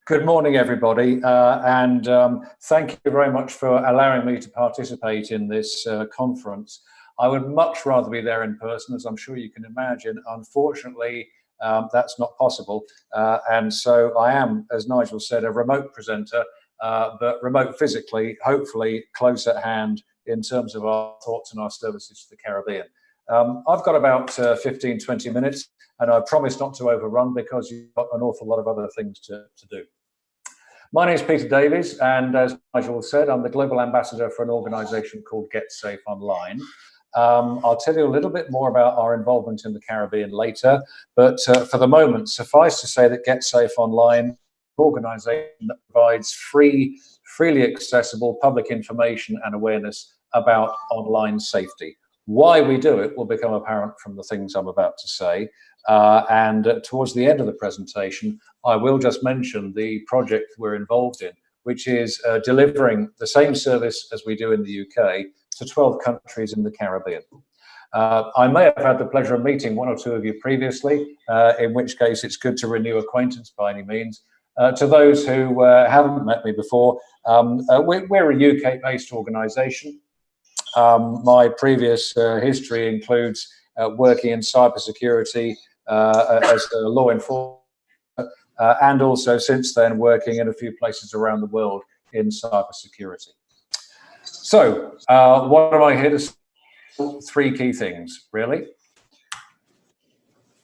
Good morning, everybody, and thank you very much for allowing me to participate in this conference. I would much rather be there in person, as I'm sure you can imagine. Unfortunately, that's not possible, and so I am, as Nigel said, a remote presenter, but remote physically, hopefully close at hand in terms of our thoughts and our services to the Caribbean. I've got about 15, 20 minutes, and I promise not to overrun because you've got an awful lot of other things to do. My name is Peter Davies, and as Nigel said, I'm the Global Ambassador for an organisation called Get Safe Online. I'll tell you a little bit more about our involvement in the Caribbean later, but for the moment, suffice to say that Get Safe Online is an organisation that provides freely accessible public information and awareness about online safety. Why we do it will become apparent from the things I'm about to say. And towards the end of the presentation, I will just mention the project we're involved in, which is delivering the same service as we do in the UK to 12 countries in the Caribbean. I may have had the pleasure of meeting one or two of you previously, in which case it's good to renew acquaintance by any means. To those who haven't met me before, we're a UK-based organisation. My previous history includes working in cybersecurity as a law enforcement, and also since then working in a few places around the world in cybersecurity. So, what am I here to say? Three key things, really.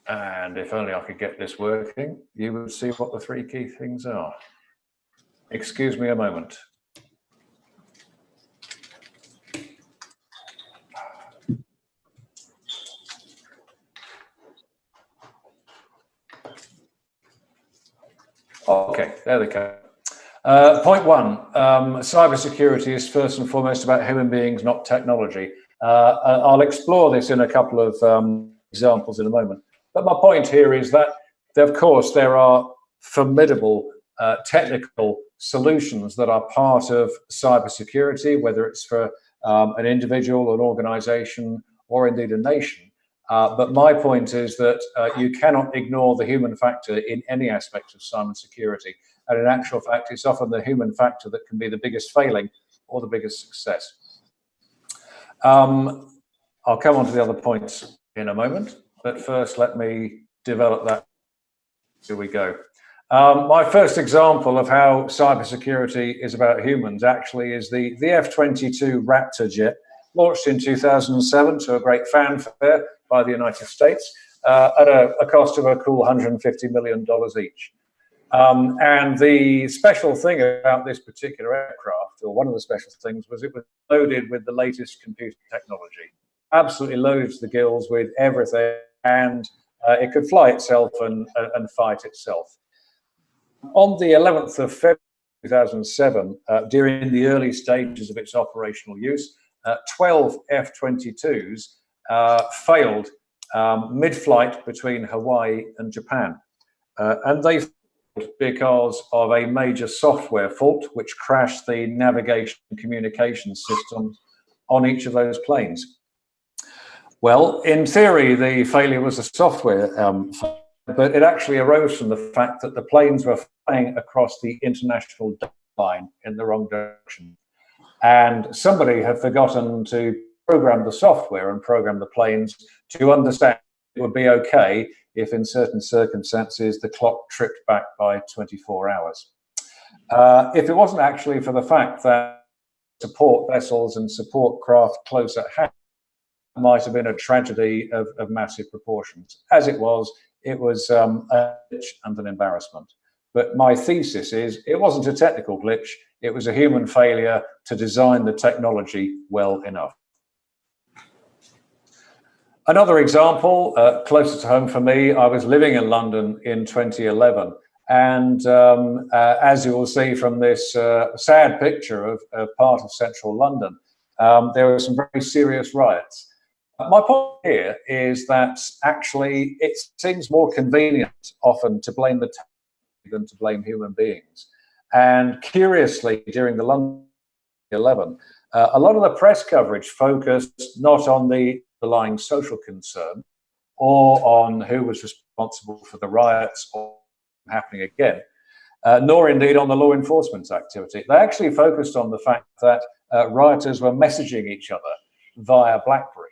And if only I could get this working, you would see what the three key things are. Excuse me a moment. Okay, there they go. Point one, cybersecurity is first and foremost about human beings, not technology. I'll explore this in a couple of examples in a moment. But my point here is that, of course, there are formidable technical solutions that are part of cybersecurity, whether it's for an individual, an organization, or indeed a nation. But my point is that you cannot ignore the human factor in any aspect of cybersecurity. And in actual fact, it's often the human factor that can be the biggest failing or the biggest success. I'll come on to the other points in a moment, but first let me develop that. Here we go. My first example of how cybersecurity is about humans actually is the F-22 Raptor jet, launched in 2007 to a great fanfare by the United States at a cost of a cool $150 million each. And the special thing about this particular aircraft, or one of the special things, was it was loaded with the latest computer technology. Absolutely loaded to the gills with everything, and it could fly itself and fight itself. On the 11th of February 2007, during the early stages of its operational use, 12 F-22s failed mid-flight between Hawaii and Japan. And they failed because of a major software fault which crashed the navigation and communication systems on each of those planes. Well, in theory, the failure was a software failure, but it actually arose from the fact that the planes were flying across the international line in the wrong direction. And somebody had forgotten to program the software and program the planes to understand it would be okay if in certain circumstances the clock tripped back by 24 hours. If it wasn't actually for the fact that support vessels and support craft close at hand, it might have been a tragedy of massive proportions. As it was a glitch and an embarrassment. But my thesis is it wasn't a technical glitch, it was a human failure to design the technology well enough. Another example, closer to home for me, I was living in London in 2011. And as you will see from this sad picture of part of central London, there were some very serious riots. My point here is that actually it seems more convenient often to blame the technology than to blame human beings. And curiously, during the London 11, a lot of the press coverage focused not on the underlying social concern or on who was responsible for the riots or happening again, nor indeed on the law enforcement activity. They actually focused on the fact that rioters were messaging each other via BlackBerry,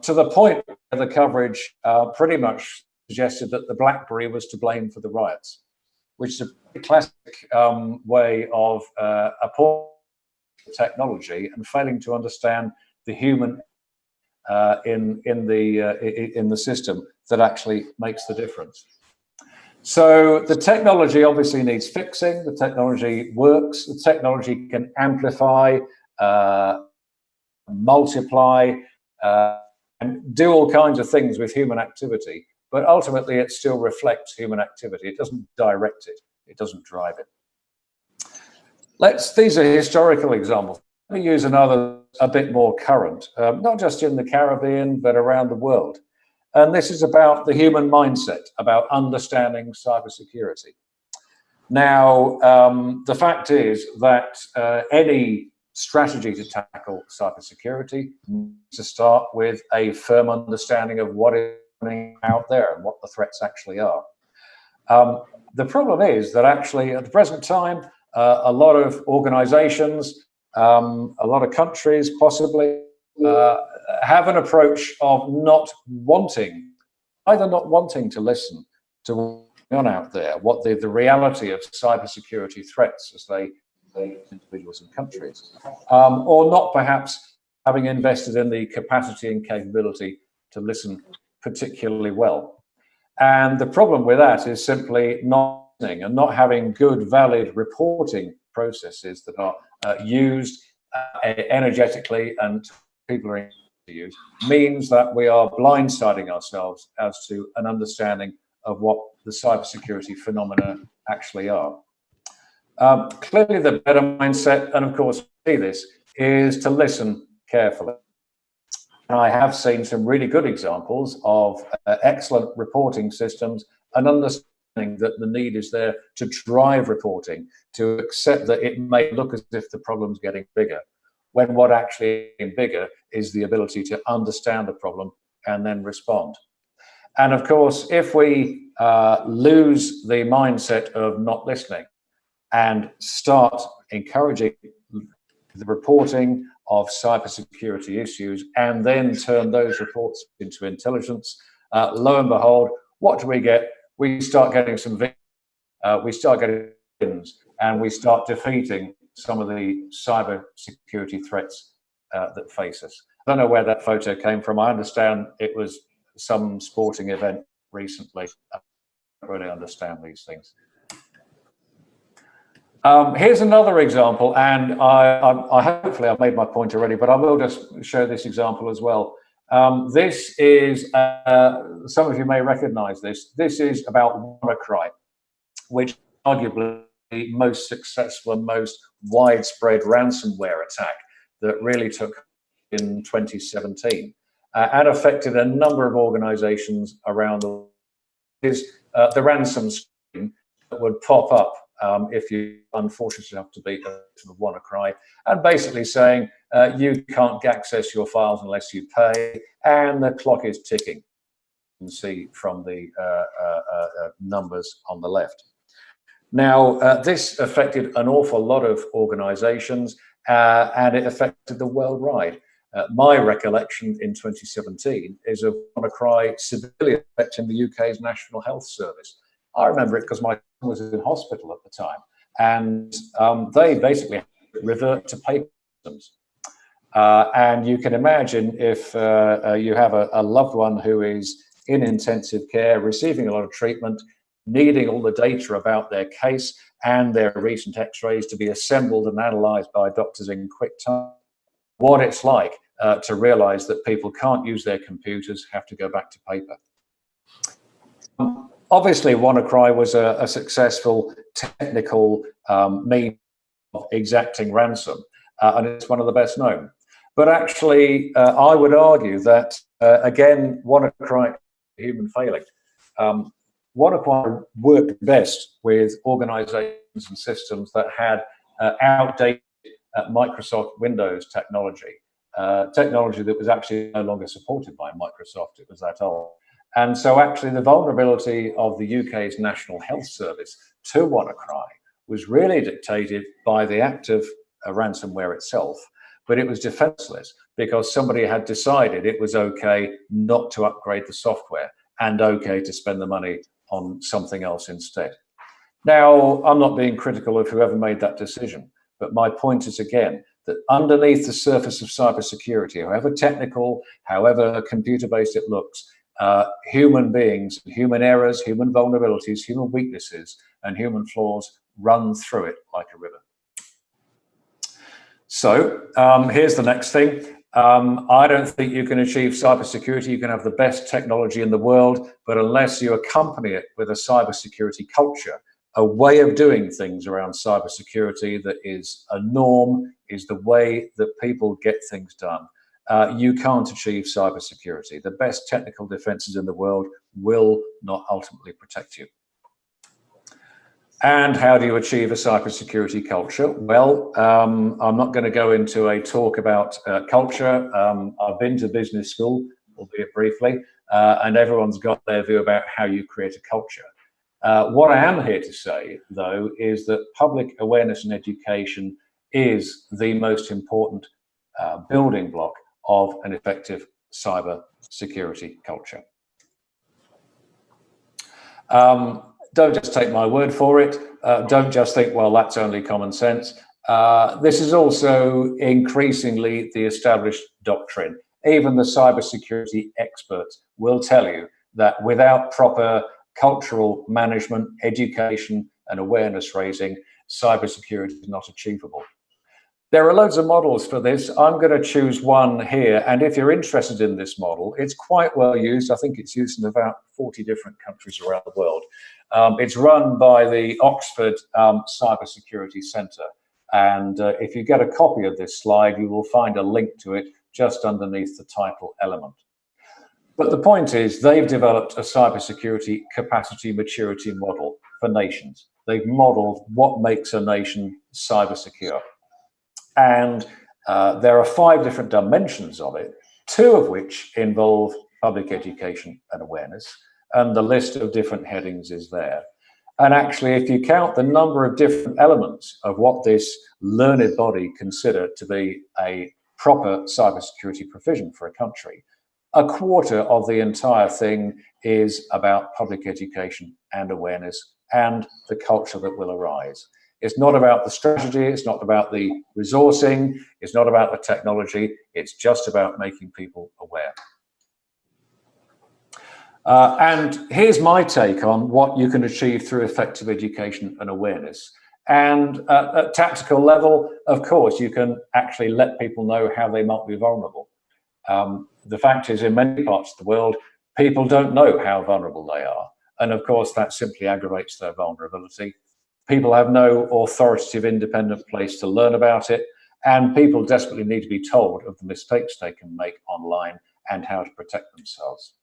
to the point where the coverage pretty much suggested that the BlackBerry was to blame for the riots, which is a classic way of appalling technology and failing to understand the human in the system that actually makes the difference. So the technology obviously needs fixing. The technology works. The technology can amplify, multiply, and do all kinds of things with human activity. But ultimately, it still reflects human activity. It doesn't direct it. It doesn't drive it. These are historical examples. Let me use another, a bit more current, not just in the Caribbean, but around the world. And this is about the human mindset, about understanding cybersecurity. Now, the fact is that any strategy to tackle cybersecurity needs to start with a firm understanding of what is happening out there and what the threats actually are. The problem is that actually at the present time, a lot of organizations, a lot of countries possibly have an approach of either not wanting to listen to what's going on out there, what the reality of cybersecurity threats as they individuals and countries, or not perhaps having invested in the capacity and capability to listen particularly well. And the problem with that is simply not listening and not having good, valid reporting processes that are used energetically and people are to use, means that we are blindsiding ourselves as to an understanding of what the cybersecurity phenomena actually are. Clearly, the better mindset, and of course, see this, is to listen carefully. And I have seen some really good examples of excellent reporting systems and understanding that the need is there to drive reporting, to accept that it may look as if the problem's getting bigger, when what actually is bigger is the ability to understand the problem and then respond. And of course, if we lose the mindset of not listening and start encouraging the reporting of cybersecurity issues and then turn those reports into intelligence, lo and behold, what do we get? We start getting some victories, we start getting wins, and we start defeating some of the cybersecurity threats that face us. I don't know where that photo came from. I understand it was some sporting event recently. I don't really understand these things. Here's another example, and I hopefully I've made my point already, but I will just show this example as well. This is, some of you may recognize this. This is about WannaCry, which arguably the most successful and most widespread ransomware attack that really took in 2017 and affected a number of organizations around the world. Is the ransom screen that would pop up if you unfortunately have to be a victim of WannaCry, and basically saying you can't access your files unless you pay, and the clock is ticking. You can see from the numbers on the left. Now, this affected an awful lot of organizations, and it affected the worldwide. My recollection in 2017 is of WannaCry severely affecting the UK's National Health Service. I remember it because my son was in hospital at the time, and they basically revert to paper systems. And you can imagine if you have a loved one who is in intensive care, receiving a lot of treatment, needing all the data about their case and their recent x-rays to be assembled and analysed by doctors in quick time, what it's like to realise that people can't use their computers, have to go back to paper. Obviously, WannaCry was a successful technical means of exacting ransom, and it's one of the best known. But actually, I would argue that, again, WannaCry is human failing. WannaCry worked best with organizations and systems that had outdated Microsoft Windows technology, technology that was actually no longer supported by Microsoft. It was that old. And so actually the vulnerability of the UK's National Health Service to WannaCry was really dictated by the act of ransomware itself, but it was defenseless because somebody had decided it was okay not to upgrade the software and okay to spend the money on something else instead. Now, I'm not being critical of whoever made that decision, but my point is again that underneath the surface of cybersecurity, however technical, however computer-based it looks, human beings, human errors, human vulnerabilities, human weaknesses, and human flaws run through it like a river. So here's the next thing. I don't think you can achieve cybersecurity. You can have the best technology in the world, but unless you accompany it with a cybersecurity culture, a way of doing things around cybersecurity that is a norm, is the way that people get things done, you can't achieve cybersecurity. The best technical defenses in the world will not ultimately protect you. And how do you achieve a cybersecurity culture? Well, I'm not going to go into a talk about culture. I've been to business school, albeit briefly, and everyone's got their view about how you create a culture. What I am here to say, though, is that public awareness and education is the most important building block of an effective cyber security culture. Don't just take my word for it. Don't just think, well, that's only common sense. This is also increasingly the established doctrine. Even the cybersecurity experts will tell you that without proper cultural management, education, and awareness raising, cybersecurity is not achievable. There are loads of models for this. I'm going to choose one here. And if you're interested in this model, it's quite well used. I think it's used in about 40 different countries around the world. It's run by the Oxford Cybersecurity Centre. And if you get a copy of this slide, you will find a link to it just underneath the title element. But the point is, they've developed a cybersecurity capacity maturity model for nations. They've modeled what makes a nation cyber secure. And there are 5 different dimensions of it, 2 of which involve public education and awareness, and the list of different headings is there. And actually, if you count the number of different elements of what this learned body consider to be a proper cybersecurity provision for a country, a quarter of the entire thing is about public education and awareness and the culture that will arise. It's not about the strategy, it's not about the resourcing, it's not about the technology, it's just about making people aware. And here's my take on what you can achieve through effective education and awareness. And at tactical level, of course, you can actually let people know how they might be vulnerable. The fact is, in many parts of the world, people don't know how vulnerable they are. And of course, that simply aggravates their vulnerability. People have no authoritative, independent place to learn about it. And people desperately need to be told of the mistakes they can make online and how to protect themselves.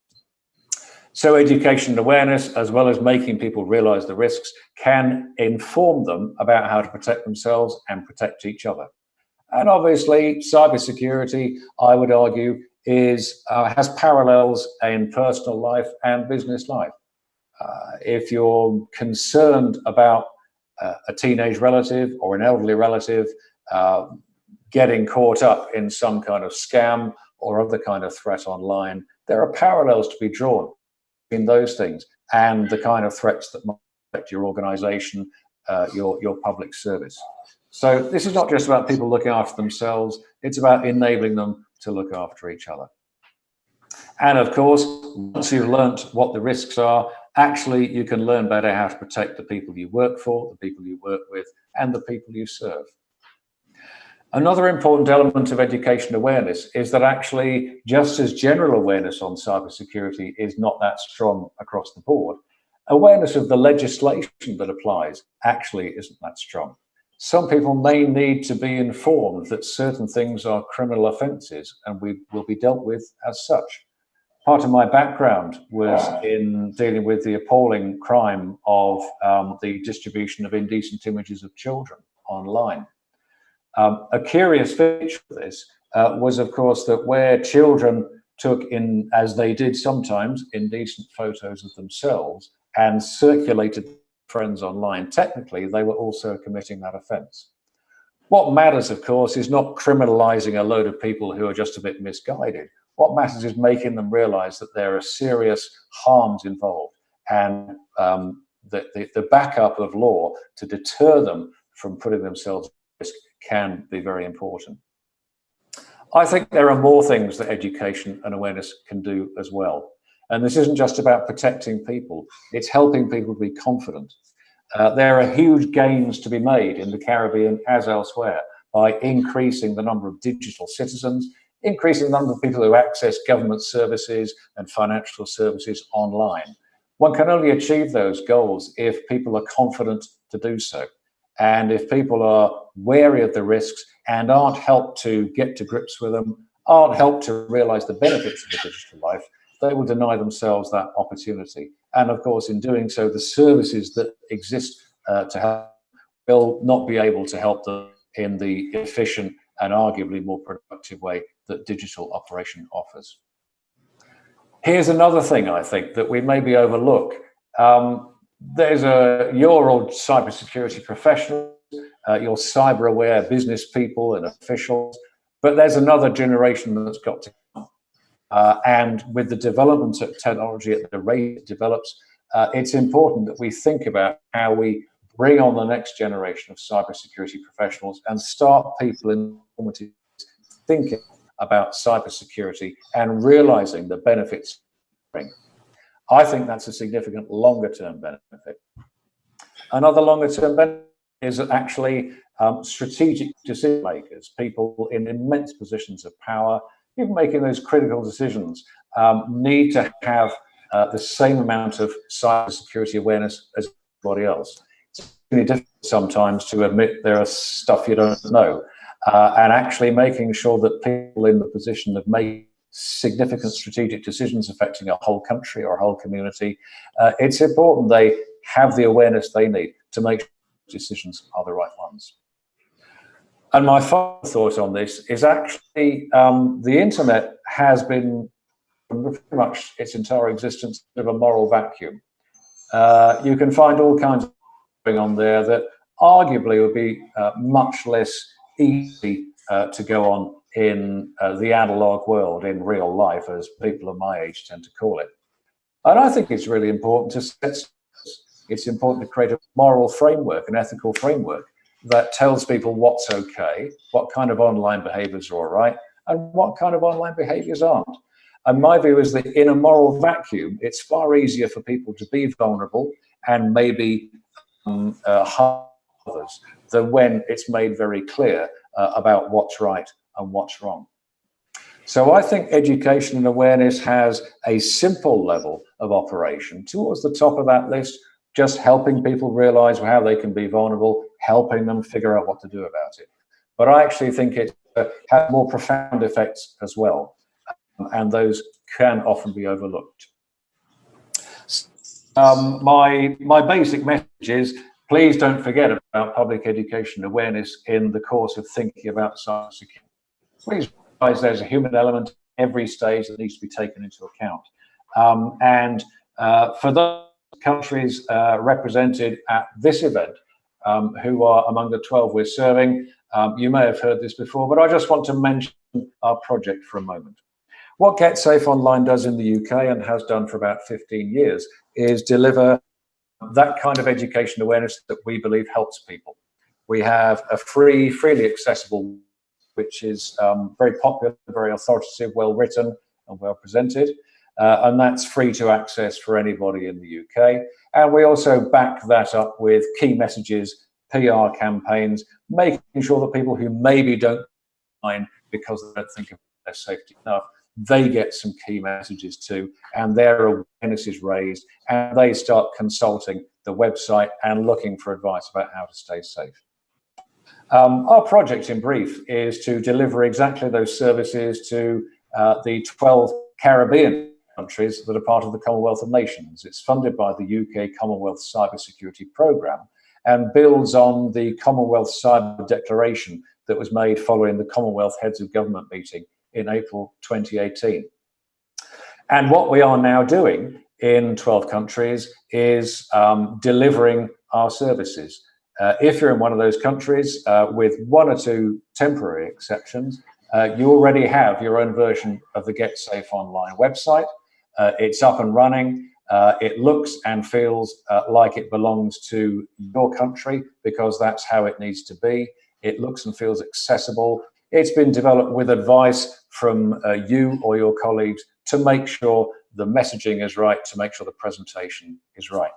So education and awareness, as well as making people realize the risks, can inform them about how to protect themselves and protect each other. And obviously, cybersecurity, I would argue, has parallels in personal life and business life. If you're concerned about a teenage relative or an elderly relative getting caught up in some kind of scam or other kind of threat online, there are parallels to be drawn in those things and the kind of threats that might affect your organization, your public service. So this is not just about people looking after themselves, it's about enabling them to look after each other. And of course, once you've learnt what the risks are, actually you can learn better how to protect the people you work for, the people you work with, and the people you serve. Another important element of education awareness is that actually, just as general awareness on cybersecurity is not that strong across the board, awareness of the legislation that applies actually isn't that strong. Some people may need to be informed that certain things are criminal offences and will be dealt with as such. Part of my background was in dealing with the appalling crime of the distribution of indecent images of children online. A curious feature of this was, of course, that where children took in, as they did sometimes, indecent photos of themselves and circulated friends online, technically they were also committing that offence. What matters, of course, is not criminalising a load of people who are just a bit misguided. What matters is making them realise that there are serious harms involved, and the backup of law to deter them from putting themselves at risk can be very important. I think there are more things that education and awareness can do as well. And this isn't just about protecting people, it's helping people to be confident. There are huge gains to be made in the Caribbean as elsewhere by increasing the number of digital citizens, increasing the number of people who access government services and financial services online. One can only achieve those goals if people are confident to do so. And if people are wary of the risks and aren't helped to get to grips with them, aren't helped to realise the benefits of the digital life, they will deny themselves that opportunity. And of course, in doing so, the services that exist to help will not be able to help them in the efficient and arguably more productive way that digital operation offers. Here's another thing I think that we maybe overlook. You're all cybersecurity professionals, you're cyber aware business people and officials, but there's another generation that's got to come. And with the development of technology at the rate it develops, it's important that we think about how we bring on the next generation of cybersecurity professionals and start people in thinking about cybersecurity and realizing the benefits. I think that's a significant longer-term benefit. Another longer-term benefit is that actually strategic decision makers, people in immense positions of power, even making those critical decisions, need to have the same amount of cybersecurity awareness as everybody else. It's really difficult sometimes to admit there are stuff you don't know, and actually making sure that people in the position of making significant strategic decisions affecting a whole country or a whole community, it's important they have the awareness they need to make sure decisions are the right ones. And my final thought on this is actually the internet has been, pretty much its entire existence, of a moral vacuum. You can find all kinds of things going on there that arguably would be much less easy to go on in the analog world, in real life, as people of my age tend to call it. And I think it's really important it's important to create a moral framework, an ethical framework that tells people what's okay, what kind of online behaviors are all right, and what kind of online behaviors aren't. And my view is that in a moral vacuum, it's far easier for people to be vulnerable and maybe harm others than when it's made very clear about what's right and what's wrong. So I think education and awareness has a simple level of operation. Towards the top of that list, just helping people realize how they can be vulnerable, helping them figure out what to do about it. But I actually think it has more profound effects as well, and those can often be overlooked. My basic message is, please don't forget about public education awareness in the course of thinking about cybersecurity. Please realize there's a human element every stage that needs to be taken into account. For those countries represented at this event, who are among the 12 we're serving, you may have heard this before, but I just want to mention our project for a moment. What Get Safe Online does in the UK, and has done for about 15 years, is deliver that kind of education awareness that we believe helps people. We have a freely accessible, which is very popular, very authoritative, well written and well presented. And that's free to access for anybody in the UK. And we also back that up with key messages, PR campaigns, making sure that people who maybe don't mind because they don't think of their safety enough, they get some key messages too, and their awareness is raised, and they start consulting the website and looking for advice about how to stay safe. Our project in brief is to deliver exactly those services to the 12 Caribbean countries that are part of the Commonwealth of Nations. It's funded by the UK Commonwealth Cybersecurity Programme and builds on the Commonwealth Cyber Declaration that was made following the Commonwealth Heads of Government meeting in April 2018. And what we are now doing in 12 countries is delivering our services. If you're in one of those countries, with one or two temporary exceptions, you already have your own version of the Get Safe Online website. It's up and running. It looks and feels like it belongs to your country, because that's how it needs to be. It looks and feels accessible. It's been developed with advice from you or your colleagues to make sure the messaging is right, to make sure the presentation is right.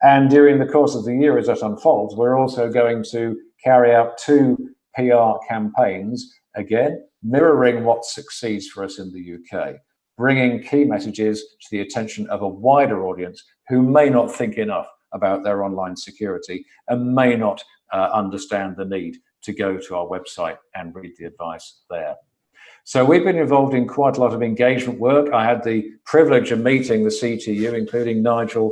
And during the course of the year, as that unfolds, we're also going to carry out 2 PR campaigns, again, mirroring what succeeds for us in the UK, bringing key messages to the attention of a wider audience who may not think enough about their online security and may not understand the need to go to our website and read the advice there. So we've been involved in quite a lot of engagement work. I had the privilege of meeting the CTU, including Nigel,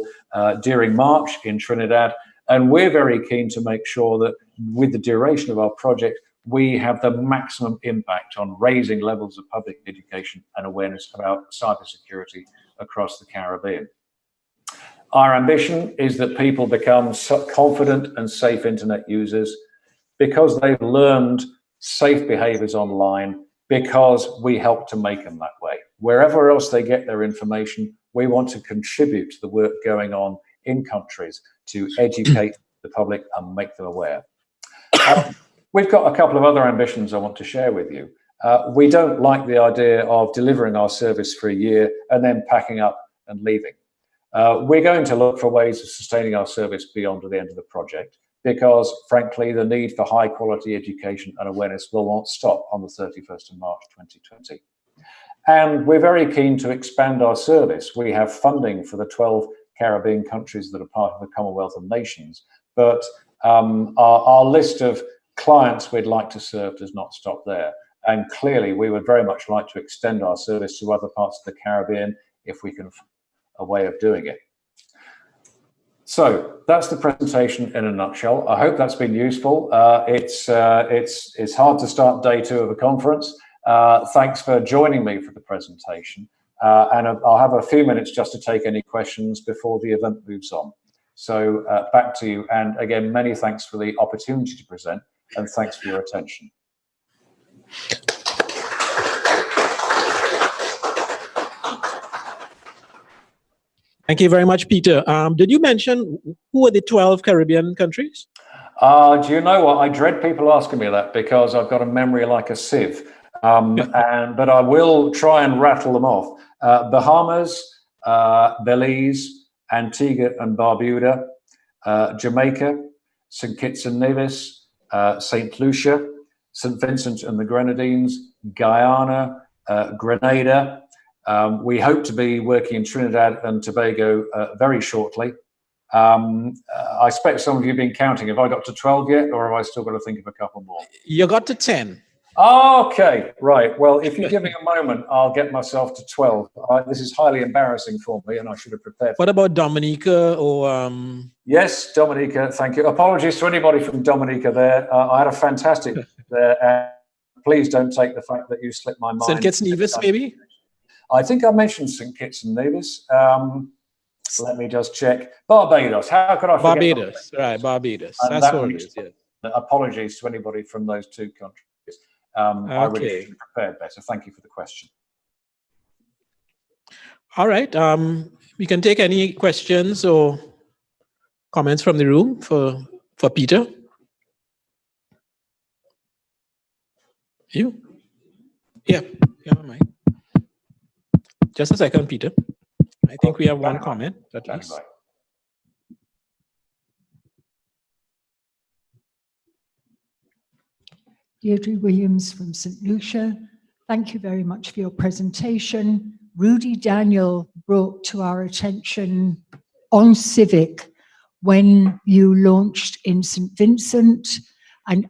during March in Trinidad, and we're very keen to make sure that with the duration of our project, we have the maximum impact on raising levels of public education and awareness about cybersecurity across the Caribbean. Our ambition is that people become confident and safe internet users because they've learned safe behaviors online, because we help to make them that way. Wherever else they get their information, we want to contribute to the work going on in countries to educate the public and make them aware. We've got a couple of other ambitions I want to share with you. We don't like the idea of delivering our service for a year and then packing up and leaving. We're going to look for ways of sustaining our service beyond the end of the project, because frankly, the need for high quality education and awareness will not stop on the 31st of March 2020. And we're very keen to expand our service. We have funding for the 12 Caribbean countries that are part of the Commonwealth of Nations, but our list of clients we'd like to serve does not stop there. And clearly, we would very much like to extend our service to other parts of the Caribbean if we can find a way of doing it. So that's the presentation in a nutshell. I hope that's been useful. It's hard to start day 2 of a conference. Thanks for joining me for the presentation. And I'll have a few minutes just to take any questions before the event moves on. So back to you. And again, many thanks for the opportunity to present, and thanks for your attention. Thank you very much, Peter. Did you mention who are the 12 Caribbean countries? Do you know what? I dread people asking me that because I've got a memory like a sieve. But I will try and rattle them off. Bahamas, Belize, Antigua and Barbuda, Jamaica, St. Kitts and Nevis, St. Lucia, St. Vincent and the Grenadines, Guyana, Grenada. We hope to be working in Trinidad and Tobago very shortly. I expect some of you have been counting. Have I got to 12 yet, or have I still got to think of a couple more? You got to 10. Okay, right. Well, if you give me a moment, I'll get myself to 12. This is highly embarrassing for me, and I should have prepared. What about Dominica or? Yes, Dominica. Thank you. Apologies to anybody from Dominica there. I had a fantastic there. Please don't take the fact that you slipped my mind. St. Kitts and Nevis, maybe? I think I mentioned St. Kitts and Nevis. Let me just check. Barbados. How could I forget? Barbados, right, Barbados. That's what it is, yeah. Apologies to anybody from those 2 countries. I really should have prepared better. Thank you for the question. All right. We can take any questions or comments from the room for Peter. You? Yeah, Mike. Just a second, Peter. I think we have one comment at least. Deirdre Williams from St. Lucia. Thank you very much for your presentation. Rudy Daniel brought to our attention on Civic when you launched in St. Vincent, and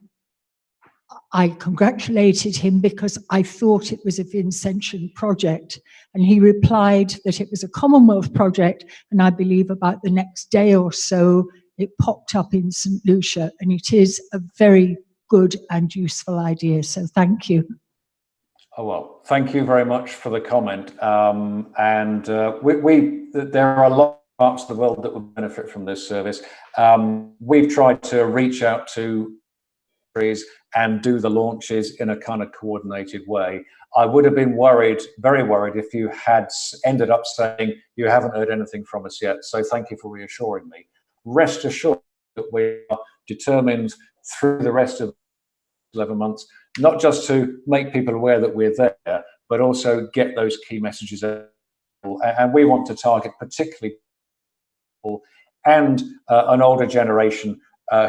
I congratulated him because I thought it was a Vincentian project, and he replied that it was a Commonwealth project, and I believe about the next day or so it popped up in St. Lucia, and it is a very good and useful idea, so thank you. Oh, well, thank you very much for the comment. There are a lot of parts of the world that would benefit from this service. We've tried to reach out to countries and do the launches in a kind of coordinated way. I would have been worried, very worried, if you had ended up saying you haven't heard anything from us yet. So thank you for reassuring me. Rest assured that we are determined through the rest of 11 months, not just to make people aware that we're there, but also get those key messages out. And we want to target particularly people and an older generation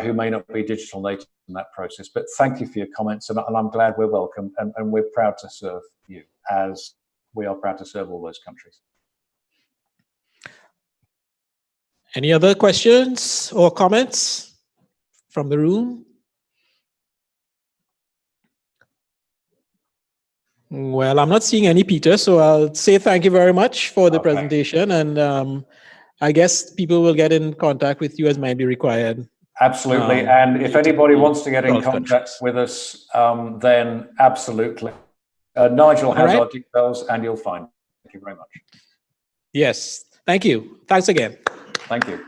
who may not be digital native in that process. But thank you for your comments, and I'm glad we're welcome, and we're proud to serve you, as we are proud to serve all those countries. Any other questions or comments from the room? Well, I'm not seeing any, Peter, so I'll say thank you very much for the presentation, and I guess people will get in contact with you as might be required. Absolutely, and if anybody wants to get in contact with us, then absolutely. Nigel has our details, and you'll find. Thank you very much. Yes, thank you. Thanks again. Thank you.